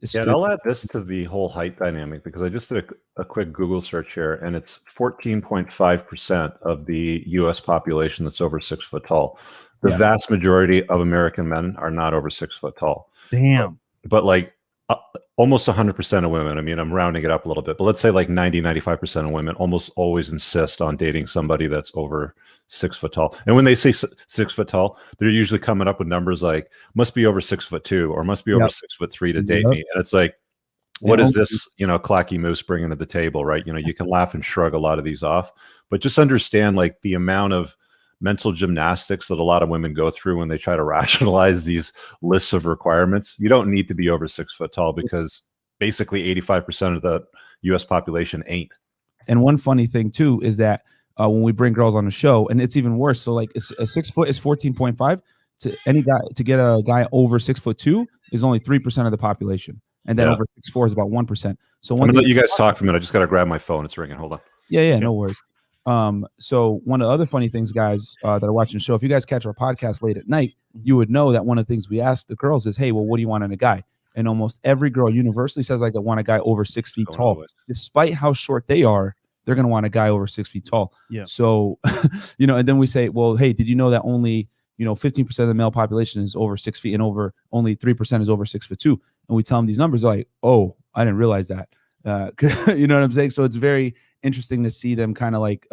It's Yeah, and good. I'll add this to the whole height dynamic because I just did a quick Google search here, and it's 14.5% of the U.S. population that's over 6 foot tall. The Yes. vast majority of American men are not over 6 foot tall. Damn. But like almost 100% of women, I mean, I'm rounding it up a little bit, but let's say like 95% of women almost always insist on dating somebody that's over 6 foot tall. And when they say 6 foot tall, they're usually coming up with numbers like must be over 6'2" or must be over 6'3" to date me. And it's like, what is this, clacky moose bringing to the table, right? You can laugh and shrug a lot of these off, but just understand like the amount of mental gymnastics that a lot of women go through when they try to rationalize these lists of requirements. You don't need to be over 6 foot tall because basically 85% of the US population ain't. And one funny thing too is that when we bring girls on the show, and it's even worse. So like a 6 foot is 14.5 to any guy. To get a guy over 6'2" is only 3% of the population, and then over 6'4" is about 1%. So I'm gonna let you guys talk for a minute. I just got to grab my phone. It's ringing. Hold on. Yeah, no worries. So one of the other funny things, guys, that are watching the show, if you guys catch our podcast late at night, you would know that one of the things we ask the girls is, hey, well, what do you want in a guy? And almost every girl universally says, like, I want a guy over 6 feet tall. Despite how short they are, they're going to want a guy over 6 feet tall. Yeah. So, and then we say, well, hey, did you know that only, 15% of the male population is over 6 feet and only 3% is over 6'2"? And we tell them these numbers, they're like, oh, I didn't realize that. You know what I'm saying? So it's very interesting to see them kind of like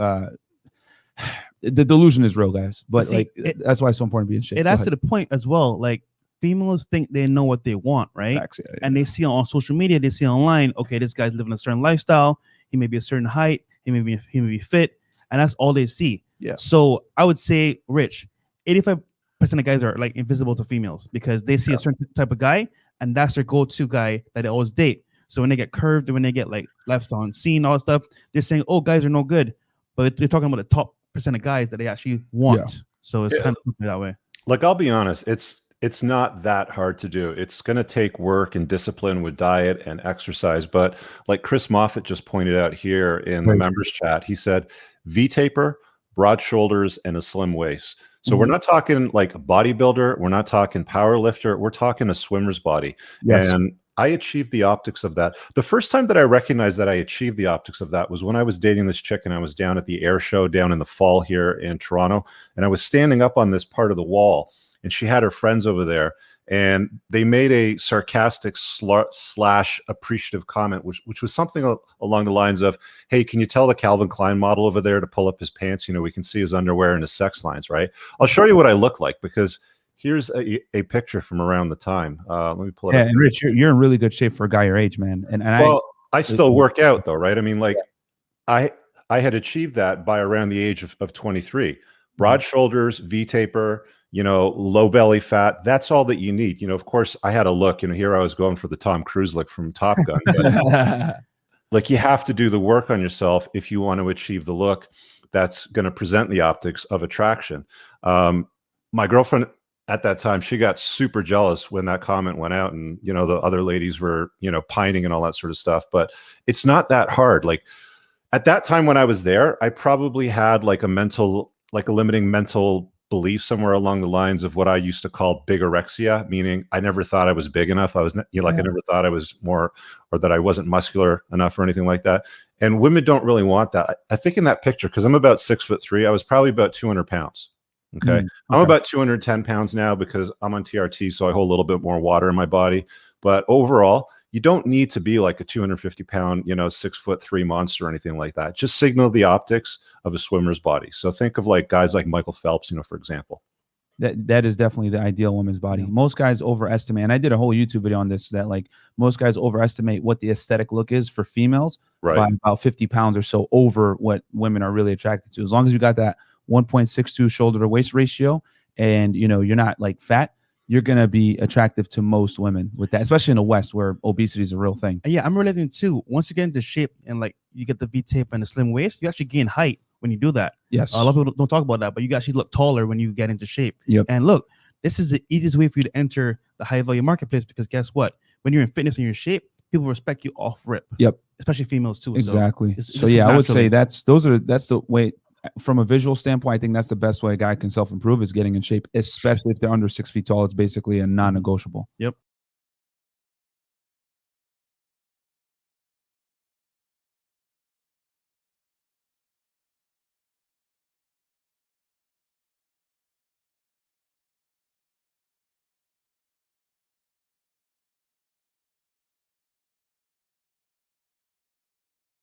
the delusion is real, guys. But that's why it's so important to be in shape. It adds to the point as well. Like females think they know what they want, right? Facts, yeah. And they see on social media, they see online, okay, this guy's living a certain lifestyle. He may be a certain height. He may be fit, and that's all they see. Yeah. So I would say, Rich, 85% of guys are like invisible to females because they see a certain type of guy, and that's their go-to guy that they always date. So when they get curved and when they get like left on scene, all that stuff, they're saying, oh, guys are no good. But they're talking about the top percent of guys that they actually want. Yeah. So it's kind of that way. Like, I'll be honest, it's not that hard to do. It's going to take work and discipline with diet and exercise. But like Chris Moffitt just pointed out here in the members chat, he said V-taper, broad shoulders, and a slim waist. So we're not talking like a bodybuilder. We're not talking power lifter. We're talking a swimmer's body. Yes. And I achieved the optics of that. The first time that I recognized that I achieved the optics of that was when I was dating this chick and I was down at the air show down in the fall here in Toronto. And I was standing up on this part of the wall and she had her friends over there and they made a sarcastic slash appreciative comment, which was something along the lines of, hey, can you tell the Calvin Klein model over there to pull up his pants? We can see his underwear and his sex lines, right? I'll show you what I look like because here's a picture from around the time. Let me pull it up. And Rich, you're in really good shape for a guy your age, man. And I still work out though, right? I mean, like I had achieved that by around the age of 23. Broad shoulders, V-taper, low belly fat. That's all that you need. Of course, I had a look. Here I was going for the Tom Cruise look from Top Gun. But like you have to do the work on yourself if you want to achieve the look that's going to present the optics of attraction. My girlfriend at that time, she got super jealous when that comment went out and, the other ladies were, pining and all that sort of stuff. But it's not that hard. Like at that time when I was there, I probably had like a limiting mental belief somewhere along the lines of what I used to call bigorexia, meaning I never thought I was big enough. I was I never thought I was more, or that I wasn't muscular enough or anything like that. And women don't really want that. I think in that picture, because I'm about 6'3", I was probably about 200 pounds. Okay. I'm about 210 pounds now because I'm on TRT, so I hold a little bit more water in my body. But overall, you don't need to be like a 250 pound, 6'3" monster or anything like that. Just signal the optics of a swimmer's body. So think of like guys like Michael Phelps, for example. That is definitely the ideal woman's body. Most guys overestimate, and I did a whole YouTube video on this, that like most guys overestimate what the aesthetic look is for females by about 50 pounds or so over what women are really attracted to. As long as you got that 1.62 shoulder to waist ratio and you're not like fat, you're gonna be attractive to most women with that, especially in the West where obesity is a real thing. Yeah, I'm realizing too, once you get into shape and like you get the V-tape and the slim waist, you actually gain height when you do that. Yes. A lot of people don't talk about that, but you actually look taller when you get into shape. Yep. And look, this is the easiest way for you to enter the high value marketplace because guess what? When you're in fitness and you're in shape, people respect you off rip. Yep. Especially females too. Exactly. So yeah, I would say that's the way. From a visual standpoint, I think that's the best way a guy can self-improve is getting in shape, especially if they're under 6 feet tall. It's basically a non-negotiable. Yep.